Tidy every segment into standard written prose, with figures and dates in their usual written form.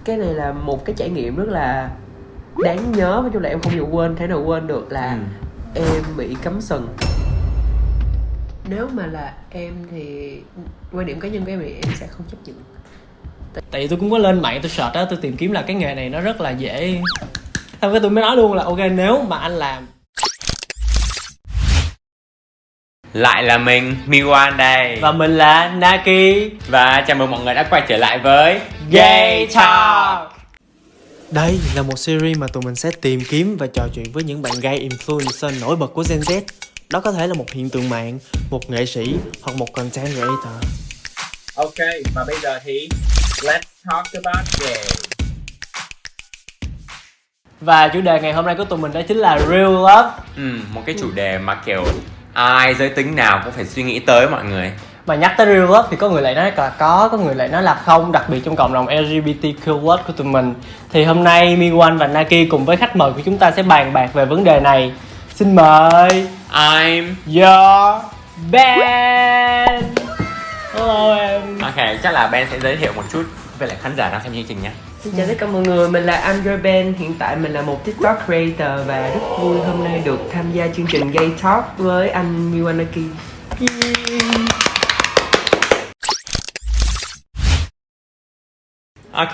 Cái này là một cái trải nghiệm rất là đáng nhớ, nói chung là em không bao thể nào quên được là em bị cắm sừng. Nếu mà là em thì quan điểm cá nhân của em thì em sẽ không chấp nhận. Tại vì tôi cũng có lên mạng tôi search á, tôi tìm kiếm là cái nghề này nó rất là dễ. Xong cái tôi mới nói luôn là ok, nếu mà anh làm. Lại là mình, Miwan đây. Và mình là Naki. Và chào mừng mọi người đã quay trở lại với Gay Talk. Đây là một series mà tụi mình sẽ tìm kiếm và trò chuyện với những bạn gay influencer nổi bật của Gen Z. Đó có thể là một hiện tượng mạng, một nghệ sĩ hoặc một content creator. Ok, và bây giờ thì let's talk about gay. Và chủ đề ngày hôm nay của tụi mình đó chính là Real Love. Một cái chủ đề mà kiểu ai giới tính nào cũng phải suy nghĩ tới mọi người. Mà nhắc tới Real Love thì có người lại nói là có người lại nói là không, đặc biệt trong cộng đồng LGBTQ+ của tụi mình. Thì hôm nay Miwan và Naki cùng với khách mời của chúng ta sẽ bàn bạc về vấn đề này. Xin mời I'm your Ben. Hello em. Ok, chắc là Ben sẽ giới thiệu một chút về lại khán giả đang xem chương trình nhé. Xin chào tất cả mọi người, mình là Andre Ben. Hiện tại mình là một TikTok creator và rất vui hôm nay được tham gia chương trình Gay Talk với anh Miwanaki. Ok,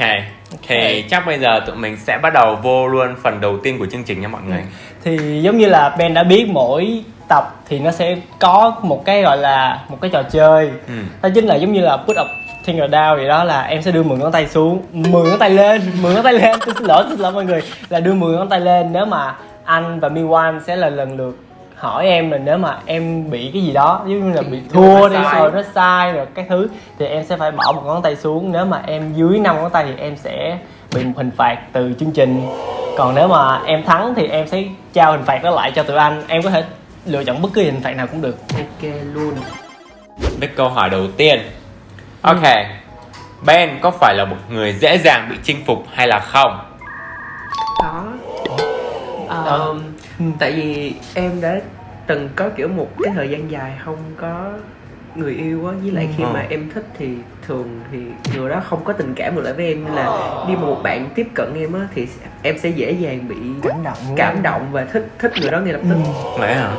thì chắc bây giờ tụi mình sẽ bắt đầu vô luôn phần đầu tiên của chương trình nha mọi người. Thì giống như là Ben đã biết mỗi tập thì nó sẽ có một cái gọi là một cái trò chơi. Đó chính là giống như là put up finger down vậy đó, là em sẽ đưa 10 ngón tay xuống, 10 ngón tay lên, 10 ngón tay lên. Tôi xin lỗi mọi người, là đưa 10 ngón tay lên. Nếu mà anh và Miwan sẽ là lần lượt hỏi em là nếu mà em bị cái gì đó, giống như là bị thua đi rồi nó sai rồi cái thứ, thì em sẽ phải bỏ một ngón tay xuống. Nếu mà em dưới 5 ngón tay thì em sẽ bị một hình phạt từ chương trình. Còn nếu mà em thắng thì em sẽ trao hình phạt đó lại cho tụi anh. Em có thể lựa chọn bất cứ hình phạt nào cũng được. Ok luôn. Với câu hỏi đầu tiên. Ok, Ben có phải là một người dễ dàng bị chinh phục hay là không? Có. Tại vì em đã từng có kiểu một cái thời gian dài không có người yêu á, với lại khi mà em thích thì thường thì người đó không có tình cảm được lại với em, nên là đi một bạn tiếp cận em á thì em sẽ dễ dàng bị cảm động và thích người đó ngay lập tức. Vậy hả?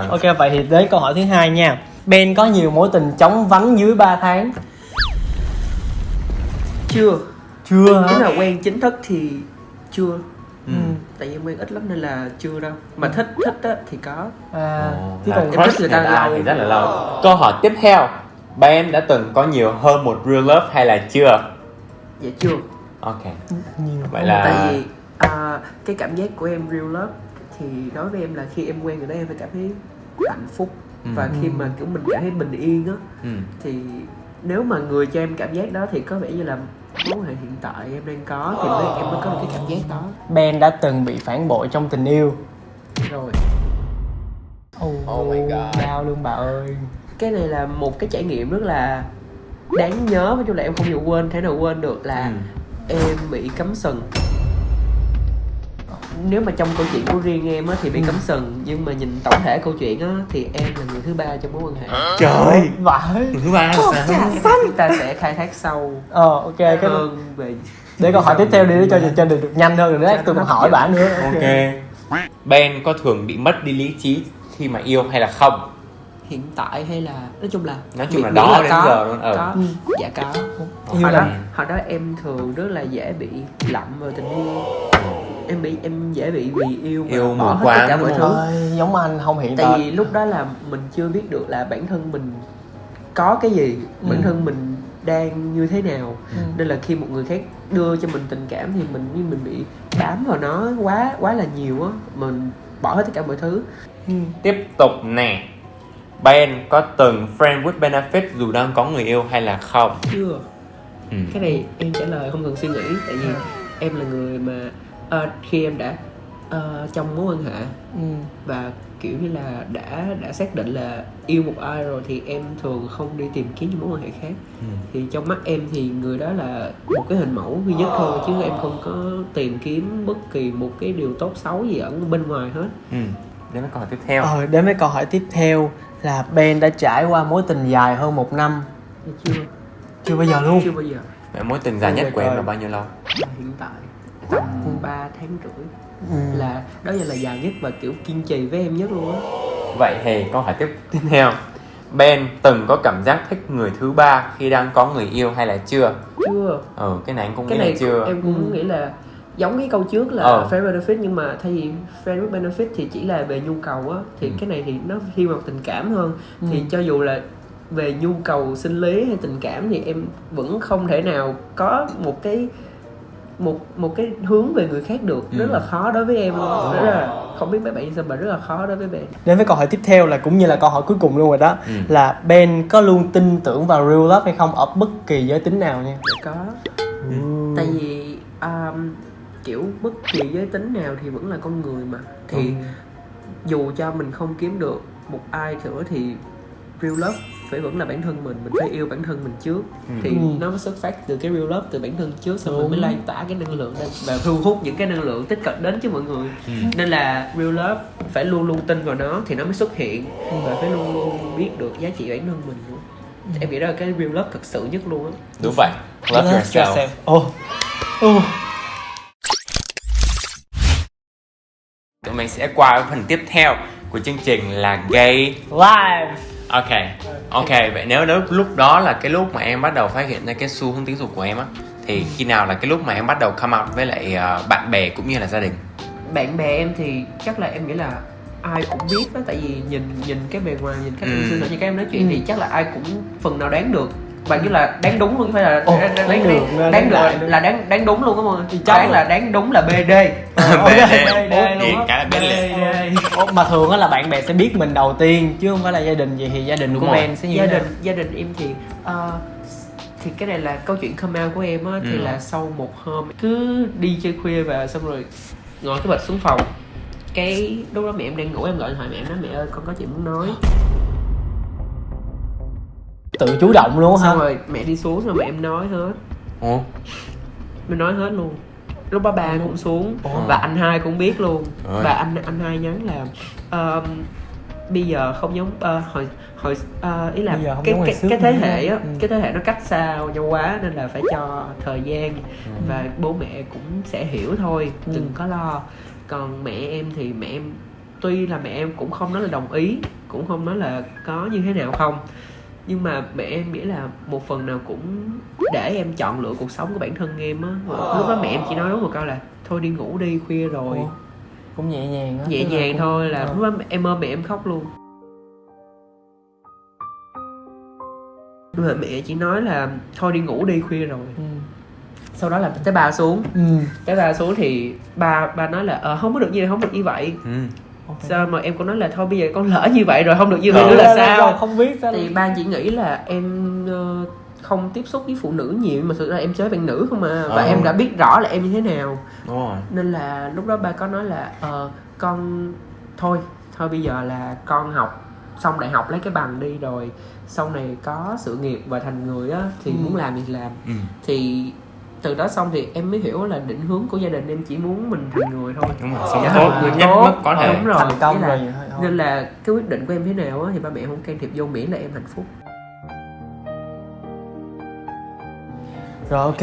Ok, vậy thì đến câu hỏi thứ hai nha. Ben có nhiều mối tình chóng vánh dưới 3 tháng? Chưa hả? Nếu là quen chính thức thì chưa. Tại vì em quen ít lắm nên là chưa đâu. Mà thích á thì có. Chứ còn em thích người ta lâu thì rất là lâu. Câu hỏi tiếp theo, Ben đã từng có nhiều hơn một real love hay là chưa? Dạ chưa. Ok. Vậy là tại vì cái cảm giác của em real love thì đối với em là khi em quen người đó em phải cảm thấy hạnh phúc. Và khi mà kiểu mình cảm thấy bình yên á, thì nếu mà người cho em cảm giác đó thì có vẻ như là mối quan hệ hiện tại em đang có thì em mới có được cái cảm giác đó. Ben đã từng bị phản bội trong tình yêu Rồi. Oh my god, đau luôn bà ơi. Cái này là một cái trải nghiệm rất là đáng nhớ, nói chung là em không thể nào quên được là em bị cắm sừng. Nếu mà trong câu chuyện của riêng em á thì bị cắm sừng, nhưng mà nhìn tổng thể câu chuyện á thì em là người thứ ba trong mối quan hệ. Trời vãi. người thứ ba là sao? Chúng ta sẽ khai thác sâu ok hơn về để câu hỏi tiếp theo đi, để cho chương được nhanh hơn, rồi tôi còn hỏi bả nữa. Ok. Ben có thường bị mất đi lý trí khi mà yêu hay là không? Hiện tại hay là nói chung là đó đến giờ luôn. Có. Dạ có. Hồi đó em thường rất là dễ bị lậm vào tình yêu. Em dễ bị vì yêu mà bỏ hết tất cả mọi thứ. Giống anh không hiện tại vì lúc đó là mình chưa biết được là bản thân mình có cái gì, bản thân mình đang như thế nào, nên là khi một người khác đưa cho mình tình cảm thì mình bị bám vào nó quá là nhiều á, mình bỏ hết tất cả mọi thứ. Tiếp tục nè, Ben có từng friend with benefit dù đang có người yêu hay là không? Chưa. Cái này em trả lời không cần suy nghĩ, tại vì em là người mà khi em đã trong mối quan hệ và kiểu như là đã xác định là yêu một ai rồi thì em thường không đi tìm kiếm những mối quan hệ khác. Thì trong mắt em thì người đó là một cái hình mẫu duy nhất thôi, chứ em không có tìm kiếm bất kỳ một cái điều tốt xấu gì ở bên ngoài hết. Đến với câu hỏi tiếp theo. Đến với câu hỏi tiếp theo là Ben đã trải qua mối tình dài hơn 1 năm. Chưa. Chưa bao giờ luôn. Chưa bao giờ. Vậy mối tình dài nhất của em là bao nhiêu lâu? Hiện tại tầm 3 tháng rưỡi. Là đó giờ là dài nhất và kiểu kiên trì với em nhất luôn á. Vậy thì câu hỏi tiếp theo, Ben từng có cảm giác thích người thứ ba khi đang có người yêu hay là chưa? Chưa. Cái này anh cũng Cái nghĩ này là chưa. em cũng nghĩ là giống cái câu trước là friend benefit, nhưng mà thay vì friend benefit thì chỉ là về nhu cầu á, thì cái này thì nó thiên vào tình cảm hơn. Thì cho dù là về nhu cầu sinh lý hay tình cảm thì em vẫn không thể nào có một cái hướng về người khác được. Rất là khó đối với em luôn. Rất là không biết mấy bạn sao mà rất là khó đối với Ben. Đến với câu hỏi tiếp theo là cũng như là câu hỏi cuối cùng luôn rồi đó, là Ben có luôn tin tưởng vào real love hay không ở bất kỳ giới tính nào nha? Có. Tại vì kiểu bất kỳ giới tính nào thì vẫn là con người mà, thì dù cho mình không kiếm được một ai nữa thì real love phải vẫn là bản thân mình phải yêu bản thân mình trước. Thì nó mới xuất phát từ cái real love từ bản thân trước, xong rồi mới lan tỏa cái năng lượng lên và thu hút những cái năng lượng tích cực đến cho mọi người. Nên là real love phải luôn luôn tin vào nó thì nó mới xuất hiện, và phải luôn luôn biết được giá trị bản thân mình nữa. Em nghĩ đó là cái real love thật sự nhất luôn á. Đúng vậy, love yourself. Tụi mình sẽ qua phần tiếp theo của chương trình là gay Live. Ok, vậy nếu lúc đó là cái lúc mà em bắt đầu phát hiện ra cái xu hướng tính dục của em á, thì khi nào là cái lúc mà em bắt đầu come out với lại bạn bè cũng như là gia đình? Bạn bè em thì chắc là em nghĩ là ai cũng biết đó, tại vì nhìn cái bề ngoài, nhìn cách cư xử như các em nói chuyện thì chắc là ai cũng phần nào đoán được. Và như là đáng đúng luôn, phải là đáng đúng luôn, đúng không? Thì chắc là đáng đúng là BD. BD luôn á. Mà thường á là bạn bè sẽ biết mình đầu tiên chứ không phải là gia đình. Vậy thì gia đình của Ben sẽ như thế nào? Gia đình em thì cái này là câu chuyện come out của em á. Thì là sau một hôm cứ đi chơi khuya và xong rồi ngồi cái bịch xuống phòng, cái lúc đó mẹ em đang ngủ, em gọi điện thoại mẹ em nói mẹ ơi con có chuyện muốn nói. Tự chủ động luôn hả? Xong rồi mẹ đi xuống rồi mẹ em nói hết. Mình nói hết luôn. Lúc đó ba cũng xuống và anh hai cũng biết luôn. Và anh hai nhắn là bây giờ không giống hồi ý là cái thế hệ á, cái thế hệ nó cách xa nhau quá nên là phải cho thời gian và bố mẹ cũng sẽ hiểu thôi, đừng có lo. Còn mẹ em thì mẹ em tuy là mẹ em cũng không nói là đồng ý, cũng không nói là có như thế nào không, nhưng mà mẹ em nghĩ là một phần nào cũng để em chọn lựa cuộc sống của bản thân em á. Lúc đó mẹ em chỉ nói đúng một câu là thôi đi ngủ đi, khuya rồi. Cũng nhẹ nhàng á. Nhẹ nhàng cũng... thôi là lúc đó em ôm mẹ em khóc luôn. Nhưng mà mẹ chỉ nói là thôi đi ngủ đi, khuya rồi. Sau đó là tới ba xuống. Tới ba xuống thì ba nói là không có được như vậy, không được như vậy. Sao mà em cũng nói là thôi bây giờ con lỡ như vậy rồi, không được như vậy nữa là sao? Không biết sao. Thì ba chỉ nghĩ là em không tiếp xúc với phụ nữ nhiều, mà thực ra em chơi bạn nữ không à. Và em đã biết rõ là em như thế nào. Nên là lúc đó ba có nói là con thôi bây giờ là con học xong đại học lấy cái bằng đi, rồi sau này có sự nghiệp và thành người á thì muốn làm thì làm. Thì từ đó xong thì em mới hiểu là định hướng của gia đình em chỉ muốn mình thành người thôi. Đúng rồi, sống tốt nhất mức có thể. Đúng rồi, thành công là, rồi. Nên là cái quyết định của em thế nào á thì ba mẹ không can thiệp vô, miễn là em hạnh phúc. Rồi ok.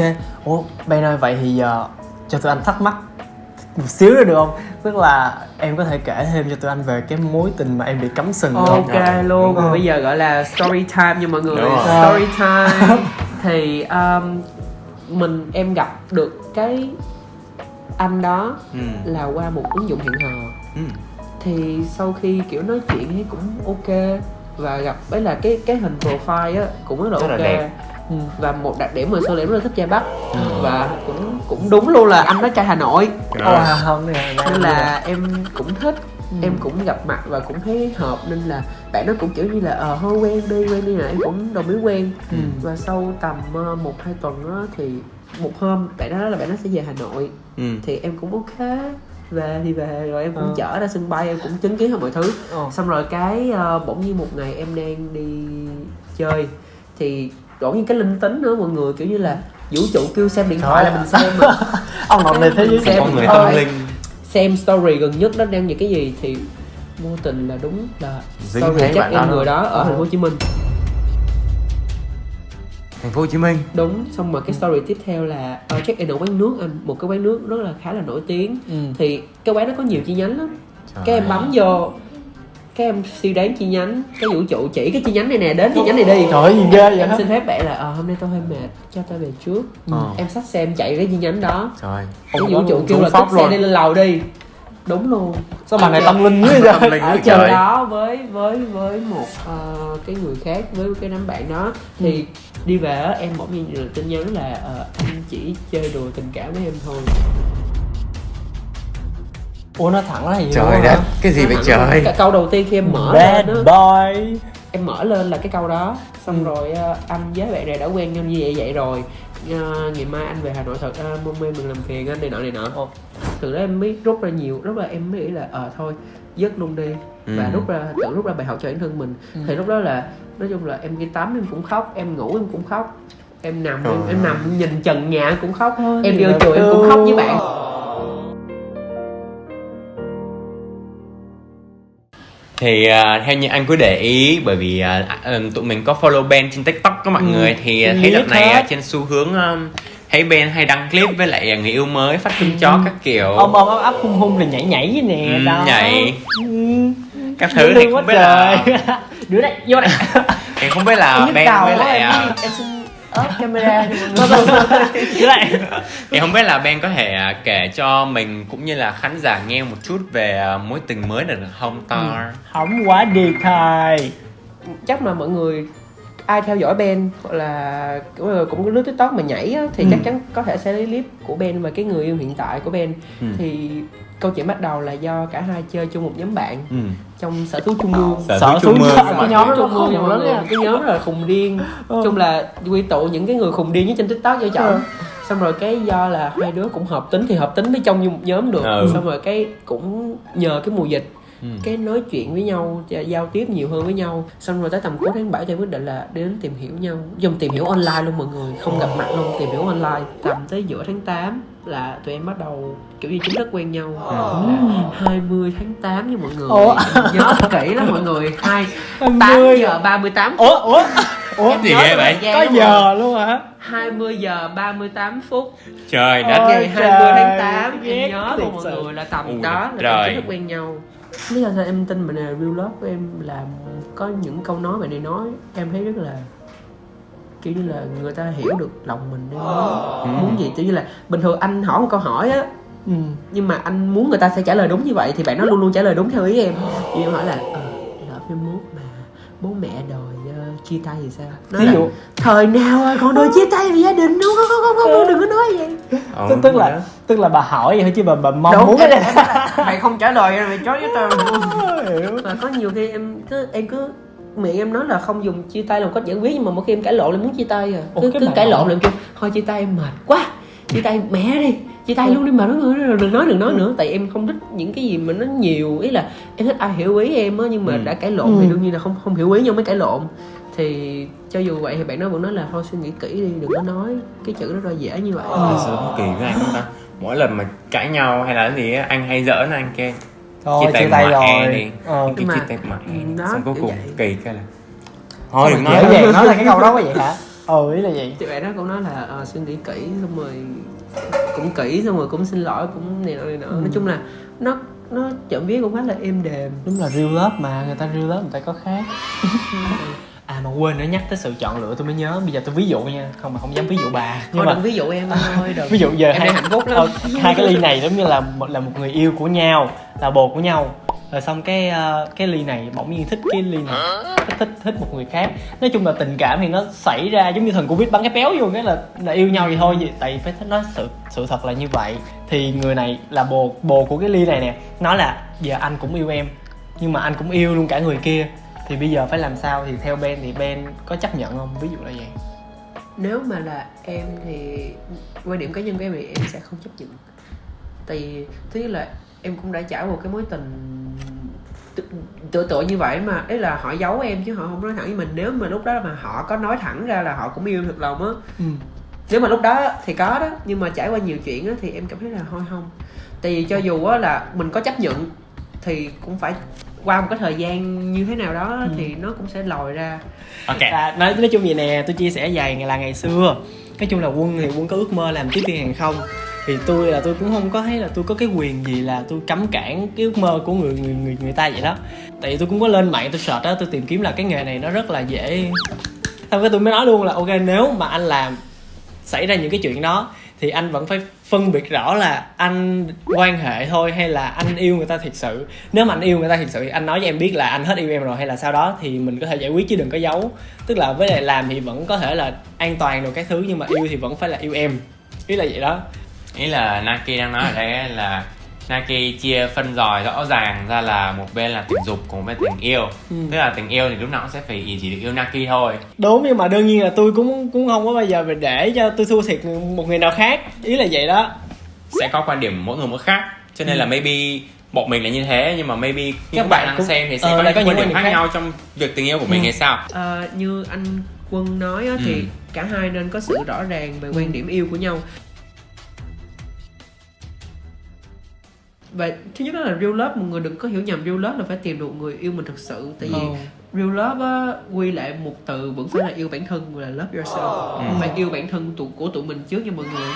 Ben ơi, vậy thì giờ cho tụi anh thắc mắc một xíu nữa được không? Tức là em có thể kể thêm cho tụi anh về cái mối tình mà em bị cắm sừng không? Ok luôn. Bây giờ gọi là story time nha mọi người. Story time. Thì em gặp được cái anh đó là qua một ứng dụng hẹn hò. Thì sau khi kiểu nói chuyện thì cũng ok, và gặp với là cái hình profile á cũng rất là ok. Đẹp. Và một đặc điểm mà Sơn em rất là thích trai Bắc. Và cũng đúng luôn là anh đó trai Hà Nội. Nên là em cũng thích. Em cũng gặp mặt và cũng thấy hợp, nên là bạn nó cũng kiểu như là thôi quen đi nè, em cũng đồng ý quen. Và sau tầm 1-2 tuần đó thì một hôm bạn đó nói là bạn nó sẽ về Hà Nội. Thì em cũng ok, về thì về, rồi em cũng chở ra sân bay, em cũng chứng kiến hết mọi thứ. Xong rồi cái bỗng nhiên một ngày em đang đi chơi thì bỗng nhiên cái linh tính nữa mọi người, kiểu như là vũ trụ kêu xem điện thoại là mình xem mà. Ông nội này thế giới xem con người tâm linh, xem story gần nhất đó đang như cái gì thì vô tình là đúng là dính story thấy chắc bạn em đó người đó ở thành phố Hồ Chí Minh. Thành phố Hồ Chí Minh. Đúng, xong rồi cái story tiếp theo là check in ở quán nước anh, một cái quán nước rất là khá là nổi tiếng. Thì cái quán đó có nhiều chi nhánh lắm. Cái em bấm vô, cái em suy đoán chi nhánh, cái vũ trụ chỉ cái chi nhánh này nè, đến chi nhánh này đi. Trời ơi gì ghê vậy Em hả? xin phép bạn là hôm nay tôi hơi mệt, cho tôi về trước. Em xách xe em chạy cái chi nhánh đó. Trời. Cái vũ trụ kêu là cất xe đi lên lầu đi. Đúng luôn. Sao bà này tâm linh quá vậy? Ở chờ đó với một cái người khác, với cái đám bạn đó thì đi về á, em bỗng nhiên được tin nhắn là anh chỉ chơi đùa tình cảm với em thôi. Ủa nó thẳng ra gì Trời đất, cái gì vậy trời? Cái câu đầu tiên khi em mở Bad lên đó, boy. em mở lên là cái câu đó. Xong rồi anh với bạn này đã quen nhau như vậy rồi. Ngày mai anh về Hà Nội thật, mong em đừng làm phiền anh này nọ. Từ đó em mới rút ra nhiều, lúc là em mới nghĩ là thôi dứt luôn đi. Và tự rút ra bài học cho bản thân mình. Thì lúc đó là nói chung là em đi tắm em cũng khóc, em ngủ em cũng khóc, em nằm em nằm nhìn trần nhà em cũng khóc, em vô chùa em cũng khóc với bạn. Thì theo như anh cứ để ý, bởi vì tụi mình có follow Ben trên TikTok có mọi người, thì thấy đợt này trên xu hướng thấy Ben hay đăng clip với lại người yêu mới, phát cưng chó các kiểu, ôm ấp hung rồi nhảy với nè đó. Nhảy các thứ thì không biết là đứa này vô này. thì không biết là Ben với lại Em xin ốp camera Đứa này. thì không biết là Ben có thể kể cho mình cũng như là khán giả nghe một chút về mối tình mới được không ta? Không quá đi thôi. Chắc mà mọi người ai theo dõi Ben hoặc là cũng có lướt TikTok mà nhảy á, thì chắc chắn có thể sẽ lấy clip của Ben và cái người yêu hiện tại của Ben. Thì câu chuyện bắt đầu là do cả hai chơi chung một nhóm bạn trong sở thú trung ương. Sở thú Cái nhóm đó khùng lắm nha, cái nhóm rất là khùng điên. Chung là quy tụ những cái người khùng điên nhất trên TikTok vô chọn. Xong rồi cái do là hai đứa cũng hợp tính thì hợp tính mới trong một nhóm được. Xong rồi cái cũng nhờ cái mùa dịch cái nói chuyện với nhau, giao tiếp nhiều hơn với nhau. Xong rồi tới tầm cuối tháng 7 thì quyết định là đến tìm hiểu nhau, dùng tìm hiểu online luôn mọi người, không gặp mặt luôn, tìm hiểu online. Tầm tới giữa tháng 8 là tụi em bắt đầu kiểu như chính thức quen nhau. Là 20 tháng 8 nha mọi người. Nhớ kỹ lắm mọi người. 8 giờ 38 phút. Ủa gì ghê vậy? Có giờ luôn hả? 20 giờ 38 phút. Trời đất. Ngày 20 tháng 8 em nhớ luôn mọi người, là tầm đó là chính thức quen nhau. Lý do sao em tin bạn này là real love của em là có những câu nói bạn này nói em thấy rất là kiểu như là người ta hiểu được lòng mình đang muốn gì. Kiểu như là bình thường anh hỏi một câu hỏi á, nhưng mà anh muốn người ta sẽ trả lời đúng như vậy thì bạn nó luôn luôn trả lời đúng theo ý em. Vì em hỏi là lỡ mai mốt mà bố mẹ đòi chia tay thì sao? Nói ví dụ thời nào còn đòi chia tay vì gia đình, không đừng có nói vậy. Tức là bà hỏi vậy thôi chứ bà mong đúng, muốn cái này. Mày không trả lời mày chó với tao. Và có nhiều khi em cứ miệng em nói là không dùng chia tay làm cách giải quyết, nhưng mà mỗi khi em cãi lộn là muốn chia tay cứ cãi lộn là em kêu thôi chia tay em mệt quá, chia tay mẹ đi, chia tay luôn đi mà đừng nói nữa. Tại em không thích những cái gì mà nó nhiều, ý là em thích ai hiểu ý em á, nhưng mà đã cãi lộn thì đương nhiên là không hiểu ý nhau mới cãi lộn. Thì cho dù vậy thì bạn nó vẫn nói là thôi suy nghĩ kỹ đi, đừng có nói cái chữ đó ra dễ như vậy. Thật sự cũng kỳ với anh không ta? Mỗi lần mà cãi nhau hay là cái gì á, anh hay giỡn anh kêu thôi chia tay rồi đi, cái chia tay mẹ đi. Xong cuối cùng vậy. kỳ cái là thôi đừng nói vậy, nói là cái câu đó có vậy hả? Ý là vậy. Thì bạn đó cũng nói là suy nghĩ kỹ, xong rồi cũng kỹ, xong rồi cũng xin lỗi, cũng này nọ. Nói chung là nó chậm viết cũng khá là êm đềm. Đúng là real love mà, người ta real love người ta có khác. Mà quên nữa, nhắc tới sự chọn lựa tôi mới nhớ, bây giờ tôi ví dụ nha, không dám ví dụ bà. Nhưng mà đừng ví dụ em thôi, đừng. Ví dụ giờ em đang hạnh phúc lắm. Hai cái ly này giống như là một người yêu của nhau, là bồ của nhau. Rồi xong cái ly này bỗng nhiên thích cái ly này, thích một người khác. Nói chung là tình cảm thì nó xảy ra giống như thần Covid bắn cái péo vô cái là yêu nhau vậy thôi. Tại phải nói sự thật là như vậy. Thì người này là bồ của cái ly này nè, nói là giờ anh cũng yêu em, nhưng mà anh cũng yêu luôn cả người kia. Thì bây giờ phải làm sao? Thì theo Ben thì Ben có chấp nhận không? Ví dụ là vậy. Nếu mà là em thì quan điểm cá nhân của em thì em sẽ không chấp nhận. Tại vì thứ nhất là em cũng đã trải một cái mối tình tựa như vậy mà, ấy là họ giấu em chứ họ không nói thẳng với mình. Nếu mà lúc đó mà họ có nói thẳng ra là họ cũng yêu thật lòng á, nếu mà lúc đó thì có đó, nhưng mà trải qua nhiều chuyện á thì em cảm thấy là thôi không. Tại vì cho dù á là mình có chấp nhận thì cũng phải qua một cái thời gian như thế nào đó thì nó cũng sẽ lòi ra. Ok. Nói chung vậy nè, tôi chia sẻ ngày xưa, nói chung là Quân thì Quân có ước mơ làm tiếp viên hàng không, thì tôi cũng không có thấy là tôi có cái quyền gì là tôi cấm cản cái ước mơ của người ta vậy đó. Tại vì tôi cũng có lên mạng tôi search đó, tôi tìm kiếm là cái nghề này nó rất là dễ. Xong cái tôi mới nói luôn là ok, nếu mà anh làm xảy ra những cái chuyện đó thì anh vẫn phải phân biệt rõ là anh quan hệ thôi hay là anh yêu người ta thiệt sự. Nếu mà anh yêu người ta thiệt sự thì anh nói cho em biết là anh hết yêu em rồi, hay là sau đó thì mình có thể giải quyết chứ đừng có giấu. Tức là với lại làm thì vẫn có thể là an toàn rồi các thứ, nhưng mà yêu thì vẫn phải là yêu em, ý là vậy đó. Ý là Naki đang nói ở đây là Naki chia phân ròi rõ ràng ra là một bên là tình dục, còn một bên tình yêu. Tức là tình yêu thì lúc nào cũng sẽ phải chỉ được yêu Naki thôi. Đúng, nhưng mà đương nhiên là tôi cũng không có bao giờ phải để cho tôi thua thiệt một người nào khác, ý là vậy đó. Sẽ có quan điểm mỗi người mỗi khác, cho nên là maybe bọn mình là như thế, nhưng mà maybe các bạn đang cũng xem thì sẽ có những quan điểm khác nhau trong việc tình yêu của mình hay sao. Như anh Quân nói á, thì cả hai nên có sự rõ ràng về quan điểm yêu của nhau. Và thứ nhất là real love, một người đừng có hiểu nhầm real love là phải tìm được người yêu mình thực sự. Tại vì real love á, quy lại một từ vẫn phải là yêu bản thân, là love yourself. Phải yêu bản thân của tụi mình trước nha mọi người.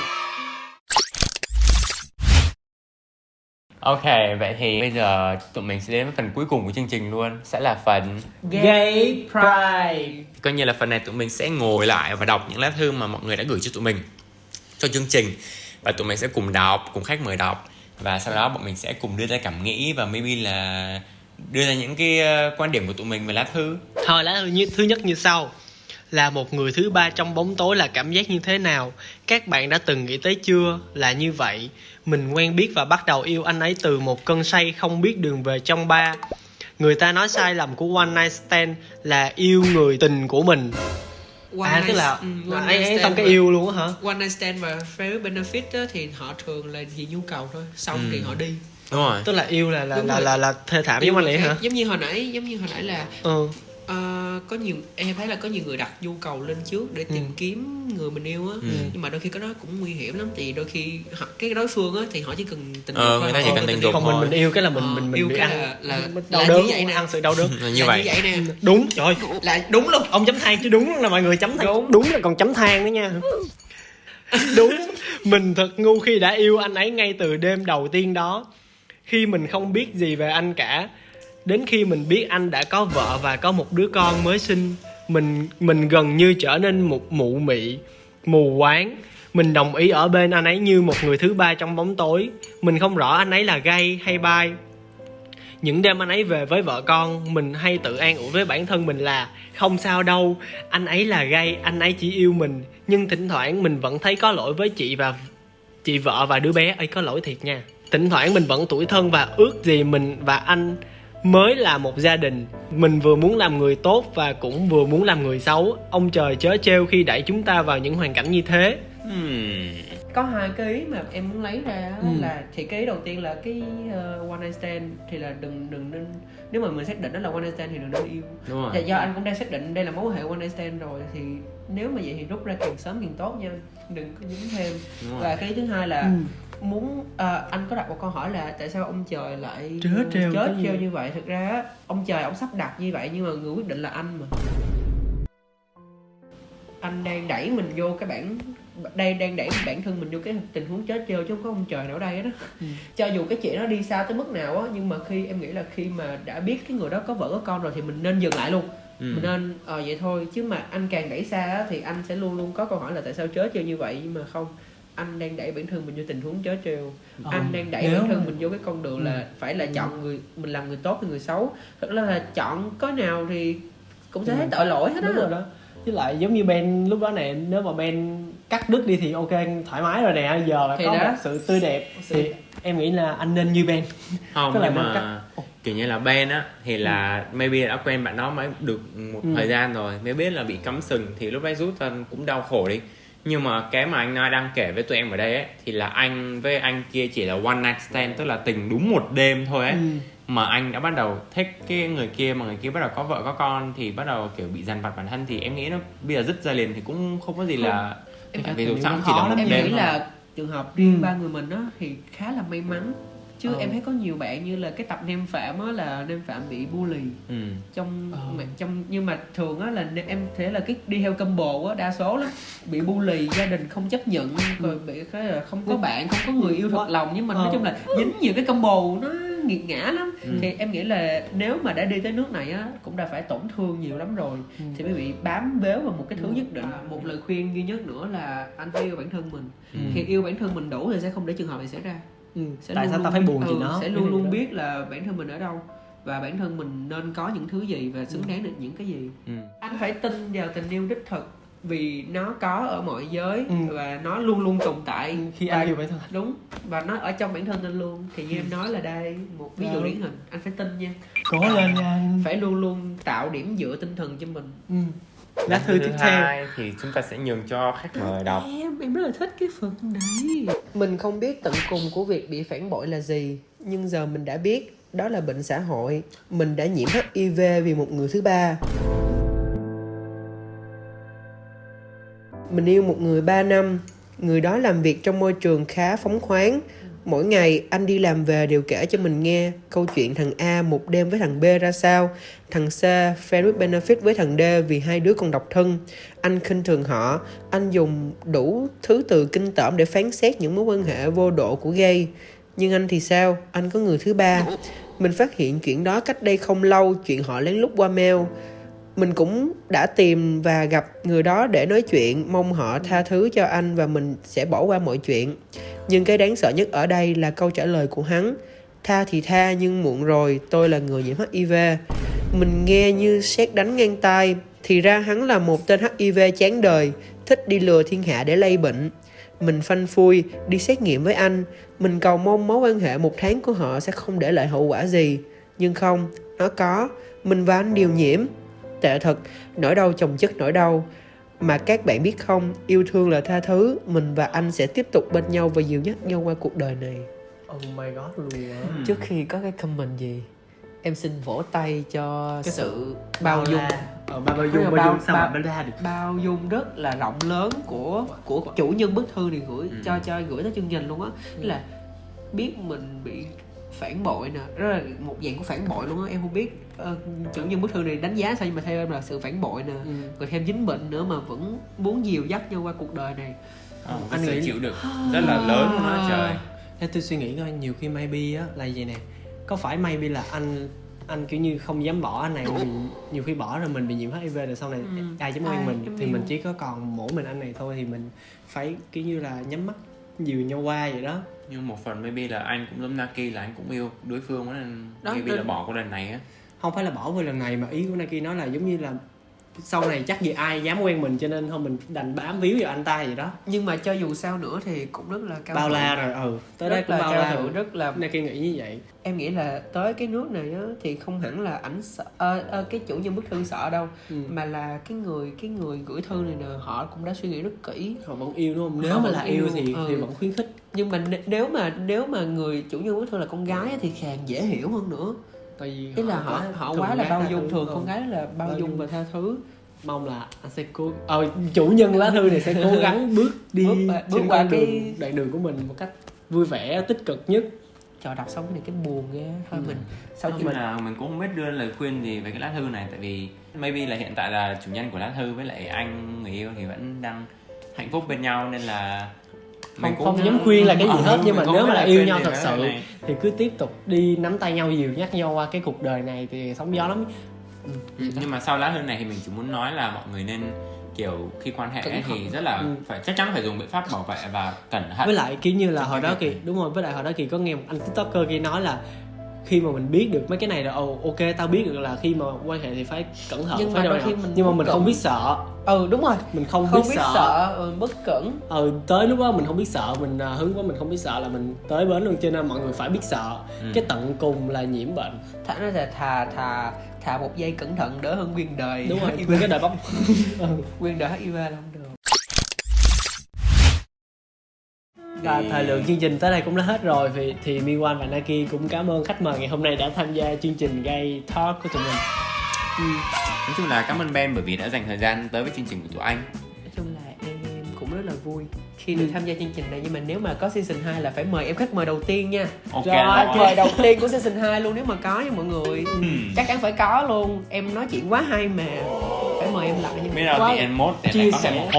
Ok, vậy thì bây giờ tụi mình sẽ đến với phần cuối cùng của chương trình luôn, sẽ là phần Gay Pride. coi như là phần này tụi mình sẽ ngồi lại và đọc những lá thư mà mọi người đã gửi cho tụi mình cho chương trình, và tụi mình sẽ cùng đọc, cùng khách mời đọc, và sau đó bọn mình sẽ cùng đưa ra cảm nghĩ và maybe là đưa ra những cái quan điểm của tụi mình về lá thư. Thôi, lá thư thứ nhất như sau: là một người thứ ba trong bóng tối là cảm giác như thế nào? Các bạn đã từng nghĩ tới chưa? Là như vậy, mình quen biết và bắt đầu yêu anh ấy từ một cơn say không biết đường về trong bar. Người ta nói sai lầm của one night stand là yêu người tình của mình. Tức là anh ấy xong cái yêu luôn á hả? One night stand và friend benefit á, thì họ thường là vì nhu cầu thôi, xong thì họ đi. Đúng rồi. Tức là yêu là thê thảm giống anh ấy hả? Giống như hồi nãy là có nhiều, em thấy là có nhiều người đặt nhu cầu lên trước để tìm kiếm người mình yêu á. Nhưng mà đôi khi cái đó cũng nguy hiểm lắm, thì đôi khi cái đối phương á thì họ chỉ cần tình dục thôi, người ta chỉ cần tình dục, còn mình yêu cái là mình yêu bị cái ăn là đau đớn, như vậy nè, ăn sự đau đớn như vậy nè. Đúng, trời là đúng luôn, ông chấm than chứ đúng là mọi người chấm than, đúng là còn chấm than nữa nha. Đúng, mình thật ngu khi đã yêu anh ấy ngay từ đêm đầu tiên đó, khi mình không biết gì về anh cả. Đến khi mình biết anh đã có vợ và có một đứa con mới sinh, mình gần như trở nên một mụ mị, mù quáng. Mình đồng ý ở bên anh ấy như một người thứ ba trong bóng tối. Mình không rõ anh ấy là gay hay bi. Những đêm anh ấy về với vợ con, mình hay tự an ủi với bản thân mình là không sao đâu, anh ấy là gay, anh ấy chỉ yêu mình. Nhưng thỉnh thoảng mình vẫn thấy có lỗi với chị vợ và đứa bé ấy, có lỗi thiệt nha. Thỉnh thoảng mình vẫn tủi thân và ước gì mình và anh mới là một gia đình. Mình vừa muốn làm người tốt và cũng vừa muốn làm người xấu. Ông trời chớ trêu khi đẩy chúng ta vào những hoàn cảnh như thế. Có hai cái ý mà em muốn lấy ra là thì cái ý đầu tiên là cái one night stand thì là đừng nên, nếu mà mình xác định đó là one night stand thì đừng nên yêu. Đúng rồi. Do anh cũng đang xác định đây là mối quan hệ one night stand rồi, thì nếu mà vậy thì rút ra càng sớm càng tốt nha, đừng có dính thêm. Và cái thứ hai là muốn anh có đặt một câu hỏi là tại sao ông trời lại trớ trêu như vậy. Thực ra ông trời ông sắp đặt như vậy, nhưng mà người quyết định là anh mà. Anh đang đẩy mình vô cái đang đẩy bản thân mình vô cái tình huống trớ trêu, chứ không có ông trời nào ở đây đó. Cho dù cái chuyện nó đi xa tới mức nào á, nhưng mà em nghĩ là khi mà đã biết cái người đó có vợ có con rồi thì mình nên dừng lại luôn. Mình nên vậy thôi, chứ mà anh càng đẩy xa á, thì anh sẽ luôn luôn có câu hỏi là tại sao trớ trêu như vậy. Nhưng mà không, anh đang đẩy bản thân mình vô tình huống trớ trêu. Anh đang đẩy bản thân mình vô cái con đường là phải là chọn người, mình làm người tốt hay người xấu. Thật ra là chọn có nào thì cũng sẽ thấy tội lỗi hết đó. Với lại giống như Ben lúc đó nè, nếu mà Ben cắt đứt đi thì ok, thoải mái rồi nè, giờ là có một sự tươi đẹp thì em nghĩ là anh nên như Ben. Không, nhưng mà kiểu như là Ben á thì là maybe đã quen bạn đó mới được một thời gian rồi, mới biết là bị cắm sừng thì lúc đấy rút ra cũng đau khổ đi. Nhưng mà cái mà anh nói đang kể với tụi em ở đây ấy thì là anh với anh kia chỉ là one night stand, tức là tình đúng một đêm thôi ấy. Mà anh đã bắt đầu thích cái người kia, mà người kia bắt đầu có vợ có con thì bắt đầu kiểu bị dằn vặt bản thân, thì em nghĩ nó bây giờ dứt ra liền thì cũng không có gì là ví dụ sao cũng chỉ là một em đêm nghĩ là trường hợp riêng ba người mình á thì khá là may mắn chứ em thấy có nhiều bạn như là cái tập Nem Phạm á, là Nem Phạm bị bully trong nhưng mà thường á là em thấy là cái đi theo combo á đa số lắm bị bully, gia đình không chấp nhận, rồi bị cái là không có bạn, không có người yêu thật lòng, nhưng mà nói chung là dính nhiều cái combo nó nghiệt ngã lắm. Thì em nghĩ là nếu mà đã đi tới nước này á cũng đã phải tổn thương nhiều lắm rồi thì mới bị bám víu vào một cái thứ nhất định. Một lời khuyên duy nhất nữa là anh phải yêu bản thân mình. Khi yêu bản thân mình đủ thì sẽ không để trường hợp này xảy ra. Tại sao ta phải buồn gì nó, sẽ luôn luôn biết là bản thân mình ở đâu và bản thân mình nên có những thứ gì và xứng đáng được những cái gì. Anh phải tin vào tình yêu đích thực vì nó có ở mọi giới và nó luôn luôn tồn tại khi anh yêu bản thân. Đúng, và nó ở trong bản thân anh luôn. Thì như em nói là đây một ví dụ điển hình, anh phải tin nha, cố lên nha anh, phải luôn luôn tạo điểm dựa tinh thần cho mình. Lá thư tiếp theo thì chúng ta sẽ nhường cho khách mời đọc. Em rất là thích cái phần này. Mình không biết tận cùng của việc bị phản bội là gì, nhưng giờ mình đã biết đó là bệnh xã hội. Mình đã nhiễm HIV vì một người thứ ba. Mình yêu một người 3 năm. Người đó làm việc trong môi trường khá phóng khoáng. Mỗi ngày anh đi làm về đều kể cho mình nghe câu chuyện thằng A một đêm với thằng B ra sao, thằng C friend with benefit với thằng D vì hai đứa còn độc thân. Anh khinh thường họ, anh dùng đủ thứ từ kinh tởm để phán xét những mối quan hệ vô độ của gay. Nhưng anh thì sao? Anh có người thứ ba. Mình phát hiện chuyện đó cách đây không lâu, chuyện họ lén lút qua mail. Mình cũng đã tìm và gặp người đó để nói chuyện, mong họ tha thứ cho anh và mình sẽ bỏ qua mọi chuyện. Nhưng cái đáng sợ nhất ở đây là câu trả lời của hắn. Tha thì tha nhưng muộn rồi, tôi là người nhiễm HIV. Mình nghe như sét đánh ngang tai. Thì ra hắn là một tên HIV chán đời, thích đi lừa thiên hạ để lây bệnh. Mình phanh phui, đi xét nghiệm với anh. Mình cầu mong mối quan hệ 1 tháng của họ sẽ không để lại hậu quả gì. Nhưng không, nó có. Mình và anh đều nhiễm. Tệ thật, nỗi đau chồng chất nỗi đau. Mà các bạn biết không, yêu thương là tha thứ. Mình và anh sẽ tiếp tục bên nhau và dìu dắt nhau qua cuộc đời này. Oh my god luôn á. Trước khi có cái comment gì, em xin vỗ tay cho cái sự bao dung. Bao dung sao mà ra được. Bao dung rất là rộng lớn của chủ nhân bức thư này gửi gửi tới chương trình luôn á. Là biết mình bị phản bội nè, đó là một dạng của phản bội luôn á. Em không biết chủ nhân bức thư này đánh giá sao, nhưng mà theo em là sự phản bội nè, rồi thêm dính bệnh nữa mà vẫn muốn dìu dắt nhau qua cuộc đời này. Anh nghĩ chịu được rất là lớn luôn đó trời. Theo tôi suy nghĩ coi, nhiều khi maybe á là gì nè, có phải maybe là anh kiểu như không dám bỏ anh này vì nhiều khi bỏ rồi mình bị nhiễm HIV rồi sau này ai dám quen mình thì mình chỉ có còn mỗi mình anh này thôi, thì mình phải kiểu như là nhắm mắt dìu nhau qua vậy đó. Nhưng một phần maybe là anh cũng giống Naki, là anh cũng yêu đối phương đó, nên maybe là bỏ cuộc lần này á. Không phải là bỏ cuộc lần này, mà ý của Naki nói là giống như là sau này chắc gì ai dám quen mình, cho nên thôi mình đành bám víu vào anh ta vậy đó. Nhưng mà cho dù sao nữa thì cũng rất là cao bao la rồi. Tới đây cũng bao la rồi, rất là Naki nghĩ như vậy. Em nghĩ là tới cái nước này á thì không hẳn là ảnh sợ cái chủ nhân bức thư sợ đâu, mà là cái người gửi thư này nè, họ cũng đã suy nghĩ rất kỹ. Họ vẫn yêu đúng không? Nếu mà là yêu thì vẫn khuyến khích. Nhưng mà nếu mà người chủ nhân bức thư là con gái thì càng dễ hiểu hơn nữa. Tại vì ý là họ quá là bao dung, thường con gái là bao dung và tha thứ. Mong là anh sẽ chủ nhân lá thư này sẽ cố gắng bước qua đoạn đường của mình một cách vui vẻ, tích cực nhất. Trời, đọc xong cái này cái buồn ghê thôi. Mình sau khi mình cũng không biết đưa lời khuyên gì về cái lá thư này, tại vì maybe là hiện tại là chủ nhân của lá thư với lại anh người yêu thì vẫn đang hạnh phúc bên nhau, nên là mình không dám khuyên là cái gì hết. Nhưng mà nếu mà là yêu nhau thật sự thì cứ tiếp tục đi nắm tay nhau, dìu dắt nhau qua cái cuộc đời này thì sóng gió lắm. Nhưng mà sau lá thư này thì mình chỉ muốn nói là mọi người nên kiểu khi quan hệ thì rất là phải chắc chắn phải dùng biện pháp bảo vệ và cẩn thận. Với lại kiểu như là hồi đó Kỳ, đúng rồi, với lại hồi đó Kỳ có nghe một anh tiktoker kia nói là khi mà mình biết được mấy cái này rồi, ok tao biết được là khi mà quan hệ thì phải cẩn thận, nhưng phải nhưng mà mình không biết sợ. Đúng rồi, mình không biết sợ. Bất cẩn. Tới lúc đó mình không biết sợ, mình hứng quá mình không biết sợ là mình tới bến luôn, cho nên mọi người phải biết sợ. Cái tận cùng là nhiễm bệnh. Nó là thà một giây cẩn thận đỡ hơn nguyên đời. Đúng rồi, nguyên cái đời bóc. Nguyên đời HIV là không được. Và thời lượng chương trình tới đây cũng đã hết rồi, thì Miwan và Naki cũng cảm ơn khách mời ngày hôm nay đã tham gia chương trình Gay Talk của tụi mình. Nói chung là cảm ơn Ben bởi vì đã dành thời gian tới với chương trình của tụi anh. Nói chung là em cũng rất là vui khi được tham gia chương trình này, nhưng mà nếu mà có season 2 là phải mời em khách mời đầu tiên nha. Ok Rồi, Khách mời đầu tiên của season 2 luôn nếu mà có nha mọi người. Chắc chắn phải có luôn. Em nói chuyện quá hay mà. Phải mời em lại nhưng biết mà đâu quá thì end mode để chia có sẻ. thêm một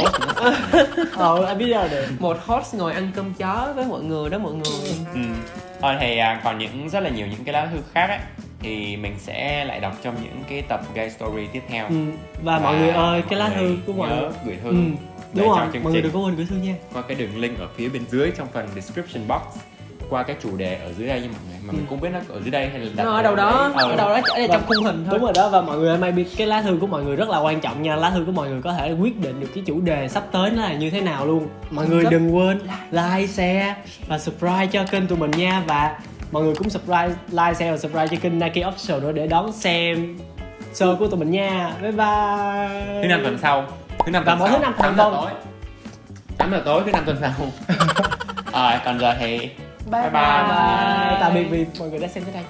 host. Anh biết đâu được. một host ngồi ăn cơm chó với mọi người đó mọi người. Thôi thì còn rất là nhiều những cái lá thư khác ấy, thì mình sẽ lại đọc trong những cái tập guide story tiếp theo. Và mọi người ơi, cái lá thư của mọi nhớ người gửi thư đúng cho rồi, chương mọi người trình đừng có quên gửi thư nha. qua cái đường link ở phía bên dưới trong phần description box, qua cái chủ đề ở dưới đây nha mọi người, mà mình cũng biết nó ở dưới đây hay là đặt Nó ở đâu đó, ở đâu đó ở trong khung hình thôi. Đúng rồi đó, và mọi người may biết cái lá thư của mọi người rất là quan trọng nha. Lá thư của mọi người có thể quyết định được cái chủ đề sắp tới nó là như thế nào luôn. Mọi người đừng quên like, share và subscribe cho kênh tụi mình nha. Và mọi người cũng subscribe, like, share và subscribe cho kênh Nike Official nữa để đón xem show của tụi mình nha. Bye bye. Thứ năm tuần sau, Và mỗi thứ năm hàng tuần. 8 giờ tối thứ năm tuần sau. Còn giờ thì Bye bye. Bye. Tạm biệt vì mọi người đã xem tới đây.